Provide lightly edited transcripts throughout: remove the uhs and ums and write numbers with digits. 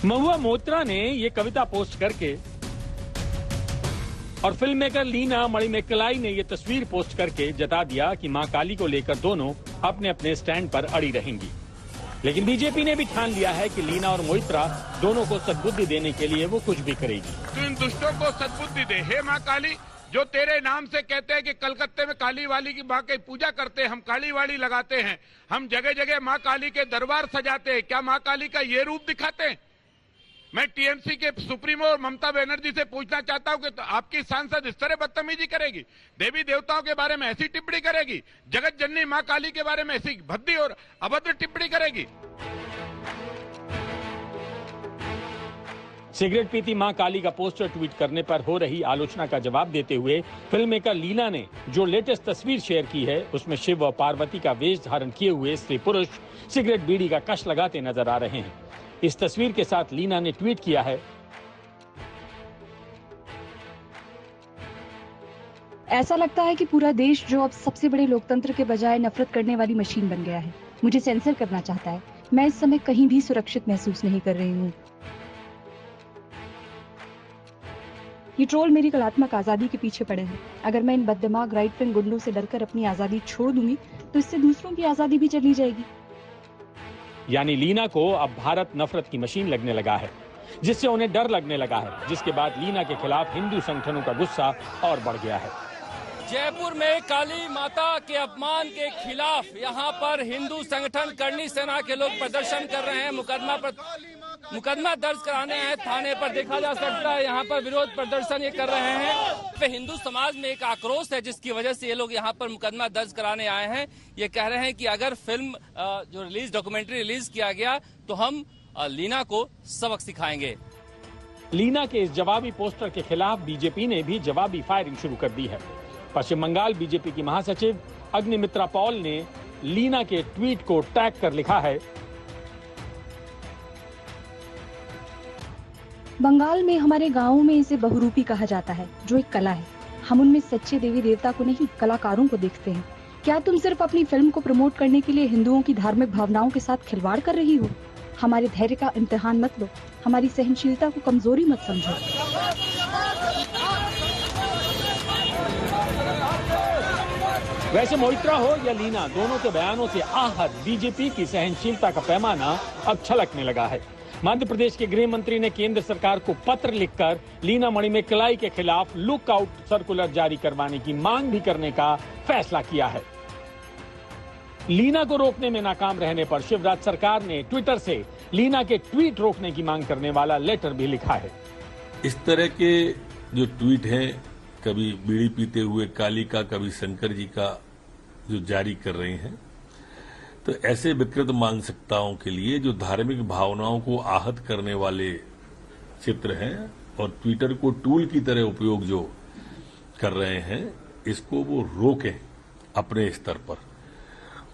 महुआ मोइत्रा ने ये कविता पोस्ट करके और फिल्म मेकर लीना मणिमेकलाई ने ये तस्वीर पोस्ट करके जता दिया कि मां काली को लेकर दोनों अपने अपने स्टैंड पर अड़ी रहेंगी। लेकिन बीजेपी ने भी ठान लिया है कि लीना और मोइत्रा दोनों को सद्बुद्धि देने के लिए वो कुछ भी करेगी। तो इन दुष्टों को सद्बुद्धि दे। हे मां काली, जो तेरे नाम से कहते हैं कि कलकत्ते में काली वाली की मां की पूजा करते हैं, हम काली वाली लगाते हैं, हम जगह जगह मां काली के दरबार सजाते हैं, क्या मां काली का ये रूप दिखाते हैं? मैं टीएमसी के सुप्रीमो और ममता बनर्जी से पूछना चाहता हूं कि तो आपकी सांसद इस तरह बदतमीजी करेगी, देवी देवताओं के बारे में ऐसी टिप्पणी करेगी, जगत जननी मां काली के बारे में ऐसी भद्दी और अभद्र टिप्पणी करेगी? सिगरेट पीती मां काली का पोस्टर ट्वीट करने पर हो रही आलोचना का जवाब देते हुए फिल्म मेकर लीना ने जो लेटेस्ट तस्वीर शेयर की है, उसमें शिव और पार्वती का वेश धारण किए हुए स्त्री पुरुष सिगरेट बीड़ी का कश लगाते नजर आ रहे हैं। इस तस्वीर के साथ लीना ने ट्वीट किया है, ऐसा लगता है कि पूरा देश जो अब सबसे बड़े लोकतंत्र के बजाय नफरत करने वाली मशीन बन गया है, मुझे सेंसर करना चाहता है। मैं इस समय कहीं भी सुरक्षित महसूस नहीं कर रही हूँ। ये ट्रोल मेरी कलात्मक आजादी के पीछे पड़े हैं। अगर मैं इन बददिमाग राइट विंग गुंडों से डरकर अपनी आजादी छोड़ दूंगी तो इससे दूसरों की आजादी भी चली जाएगी। यानी लीना को अब भारत नफरत की मशीन लगने लगा है, जिससे उन्हें डर लगने लगा है, जिसके बाद लीना के खिलाफ हिंदू संगठनों का गुस्सा और बढ़ गया है। जयपुर में काली माता के अपमान के खिलाफ यहाँ पर हिंदू संगठन करनी सेना के लोग प्रदर्शन कर रहे हैं। मुकदमा दर्ज कराने आए थाने पर, देखा जा सकता है यहाँ पर विरोध प्रदर्शन ये कर रहे हैं। हिंदू समाज में एक आक्रोश है जिसकी वजह से ये लोग यहाँ पर मुकदमा दर्ज कराने आए हैं। ये कह रहे हैं कि अगर फिल्म जो डॉक्यूमेंट्री रिलीज किया गया तो हम लीना को सबक सिखाएंगे। लीना के इस जवाबी पोस्टर के खिलाफ बीजेपी ने भी जवाबी फायरिंग शुरू कर दी है। पश्चिम बंगाल बीजेपी की महासचिव अग्निमित्रा पॉल ने लीना के ट्वीट को टैग कर लिखा है, बंगाल में हमारे गांवों में इसे बहुरूपी कहा जाता है, जो एक कला है। हम उनमें सच्चे देवी देवता को नहीं, कलाकारों को देखते हैं। क्या तुम सिर्फ अपनी फिल्म को प्रमोट करने के लिए हिंदुओं की धार्मिक भावनाओं के साथ खिलवाड़ कर रही हो? हमारे धैर्य का इम्तिहान मत लो, हमारी सहनशीलता को कमजोरी मत समझो। वैसे मोइत्रा हो या लीना, दोनों के बयानों से आहत बीजेपी की सहनशीलता का पैमाना अब छलकने लगा है। मध्य प्रदेश के गृह मंत्री ने केंद्र सरकार को पत्र लिखकर लीना मणिमेकलाई के खिलाफ लुकआउट सर्कुलर जारी करवाने की मांग भी करने का फैसला किया है। लीना को रोकने में नाकाम रहने पर शिवराज सरकार ने ट्विटर से लीना के ट्वीट रोकने की मांग करने वाला लेटर भी लिखा है। इस तरह के जो ट्वीट हैं, कभी बीड़ी पीते हुए काली का, कभी शंकर जी का जो जारी कर रहे हैं, तो ऐसे विकृत मानसिकताओं के लिए जो धार्मिक भावनाओं को आहत करने वाले चित्र हैं और ट्विटर को टूल की तरह उपयोग जो कर रहे हैं, इसको वो रोकें अपने स्तर पर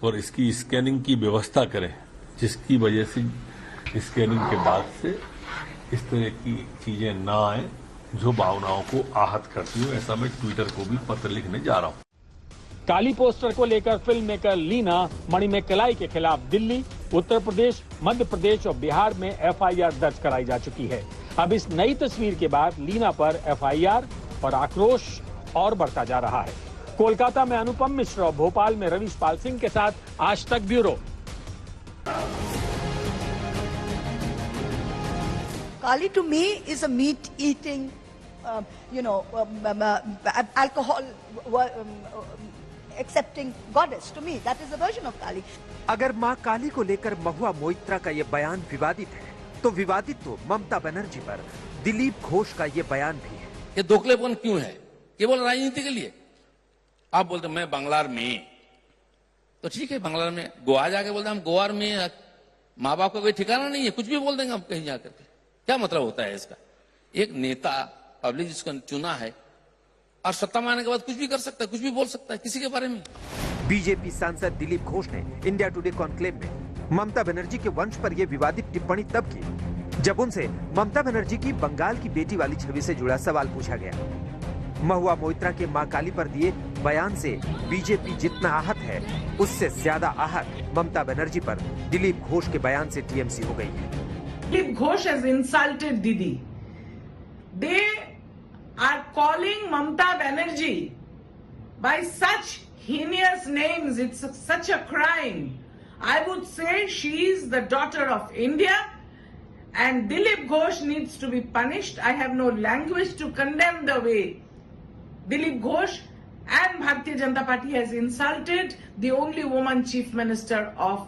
और इसकी स्कैनिंग की व्यवस्था करें, जिसकी वजह से स्कैनिंग के बाद से इस तरह की चीजें ना आए जो भावनाओं को आहत करती हो। ऐसा मैं ट्विटर को भी पत्र लिखने जा रहा हूं। काली पोस्टर को लेकर फिल्म मेकर लीना मणिमेकलाई के खिलाफ दिल्ली, उत्तर प्रदेश, मध्य प्रदेश और बिहार में एफआईआर दर्ज कराई जा चुकी है। अब इस नई तस्वीर के बाद लीना पर एफआईआर और आक्रोश और बढ़ता जा रहा है। कोलकाता में अनुपम मिश्र और भोपाल में रवीश पाल सिंह के साथ आज तक bureau. Kali to me is a meat-eating, alcohol accepting goddess. To me, that is the version of Kali. अगर माँ काली को लेकर महुआ मोइत्रा का ये बयान विवादित है, तो विवादित तो ममता बनर्जी पर दिलीप घोष का ये बयान भी है। ये दोखलेपन क्यों है? केवल राजनीति के लिए। आप बोलते मैं बंगलार में, तो ठीक है, बंगलार में गोवा जाके बोलते हम गोवा में, माँ बाप का कोई ठिकाना नहीं है, कुछ भी बोल देंगे हम कहीं जाकर के। क्या मतलब होता है इसका? एक नेता पब्लिक जिसको चुना है और सत्ता में आने के बाद कुछ भी कर सकता है, कुछ भी बोल सकता है किसी के बारे में। बीजेपी सांसद दिलीप घोष ने इंडिया टुडे कॉन्क्लेव में ममता बनर्जी के वंश पर यह विवादित टिप्पणी तब की जब उनसे ममता बनर्जी की बंगाल की बेटी वाली छवि से जुड़ा सवाल पूछा गया। महुआ मोइत्रा के मां काली पर दिए बयान से बीजेपी जितना आहत है, उससे ज्यादा आहत ममता बनर्जी पर दिलीप घोष के बयान से टीएमसी हो गई है। Dilip Ghosh has insulted Didi. They are calling Mamta Banerjee by such heinous names. It's such a crime. I would say she is the daughter of India and Dilip Ghosh needs to be punished. I have no language to condemn the way Dilip Ghosh and Bharatiya Janata Party has insulted the only woman chief minister of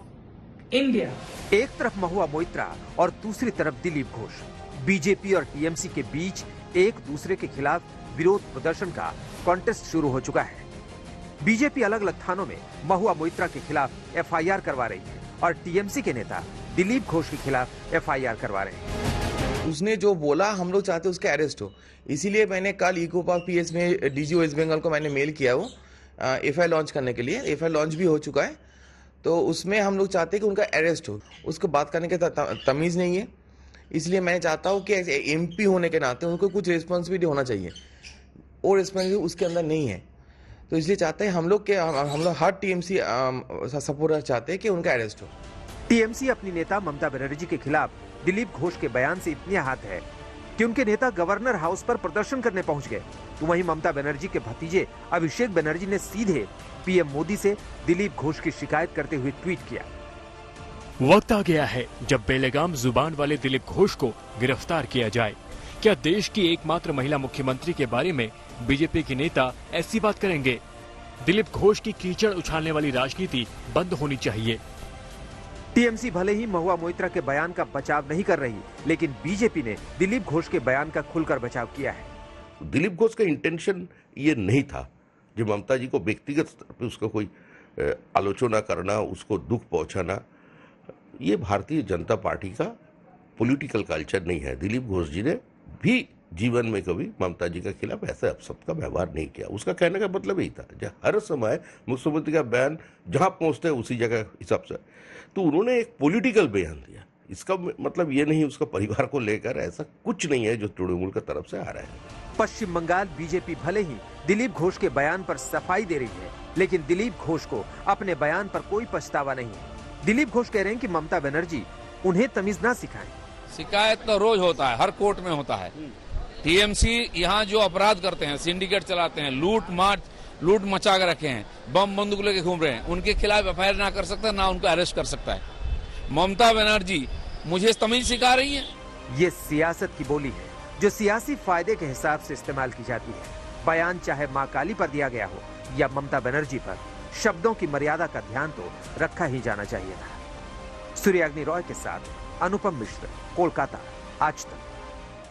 India. एक तरफ महुआ मोइत्रा और दूसरी तरफ Dilip Ghosh, BJP और TMC के बीच एक दूसरे के खिलाफ विरोध प्रदर्शन का कॉन्टेस्ट शुरू हो चुका है। बीजेपी अलग अलग थानों में महुआ मोइत्रा के खिलाफ एफआईआर करवा रही है और टीएमसी के नेता दिलीप घोष के खिलाफ एफआईआर करवा रहे हैं। उसने जो बोला हम लोग चाहते उसका अरेस्ट हो, इसीलिए मैंने कल इको पार्क पीएस में डीजी वेस्ट बंगाल को मैंने मेल किया वो एफआईआर लॉन्च करने के लिए। एफआईआर लॉन्च भी हो चुका है, तो उसमें हम लोग चाहते हैं कि उनका अरेस्ट हो। उसको बात करने का तमीज़ नहीं है, इसलिए मैं चाहता हूँ कि एमपी होने के नाते उनको कुछ रिस्पॉन्सिबिलिटी होना चाहिए, और रिस्पॉन्सिबिलिटी उसके अंदर नहीं है। तो इसलिए चाहते हैं हम लोग हर टीएमसी सपोर्टर चाहते हैं कि उनका अरेस्ट हो। टीएमसी अपनी नेता ममता बनर्जी के खिलाफ दिलीप घोष के बयान से इतनी आहत है कि उनके नेता गवर्नर हाउस पर प्रदर्शन करने पहुंच गए। तो वहीं ममता बनर्जी के भतीजे अभिषेक बनर्जी ने सीधे पीएम मोदी से दिलीप घोष की शिकायत करते हुए ट्वीट किया। वक्त आ गया है जब बेलगाम जुबान वाले दिलीप घोष को गिरफ्तार किया जाए। क्या देश की एकमात्र महिला मुख्यमंत्री के बारे में बीजेपी के नेता ऐसी बात करेंगे? दिलीप घोष की कीचड़ उछालने वाली राजनीति बंद होनी चाहिए। टीएमसी भले ही महुआ मोइत्रा के बयान का बचाव नहीं कर रही, लेकिन बीजेपी ने दिलीप घोष के बयान का खुलकर बचाव किया है। दिलीप घोष का इंटेंशन ये नहीं था जो ममता जी को व्यक्तिगत स्तर पर उसका कोई आलोचना करना, उसको दुख पहुंचाना, ये भारतीय जनता पार्टी का पॉलिटिकल कल्चर नहीं है। दिलीप घोष जी ने भी जीवन में कभी ममता जी के खिलाफ ऐसे अपशब्द का व्यवहार नहीं किया। उसका कहने का मतलब यही था, जब हर समय मुख्यमंत्री का बयान जहां पहुंचते है उसी जगह हिसाब से, तो उन्होंने एक पॉलिटिकल बयान दिया। इसका मतलब ये नहीं उसका परिवार को लेकर ऐसा कुछ नहीं है जो तृणमूल की तरफ से आ रहा है। पश्चिम बंगाल बीजेपी भले ही दिलीप घोष के बयान पर सफाई दे रही है, लेकिन दिलीप घोष को अपने बयान पर कोई पछतावा नहीं है। दिलीप घोष कह रहे हैं कि ममता बनर्जी उन्हें तमीज ना सिखाएं। शिकायत तो रोज होता है, हर कोर्ट में होता है। टीएमसी यहाँ जो अपराध करते हैं, सिंडिकेट चलाते हैं, लूट मचा कर रखे हैं, बम बंदूक लेके घूम रहे हैं, उनके खिलाफ एफआईआर ना कर सकता, ना उनको अरेस्ट कर सकता है। ममता बनर्जी मुझे तमीज सिखा रही है। ये सियासत की बोली है जो सियासी फायदे के हिसाब से इस्तेमाल की जाती है। बयान चाहे मां काली पर दिया गया हो या ममता बनर्जी पर, शब्दों की मर्यादा का ध्यान तो रखा ही जाना चाहिए था। सूर्याग्नि रॉय के साथ अनुपम मिश्र, कोलकाता, आज तक।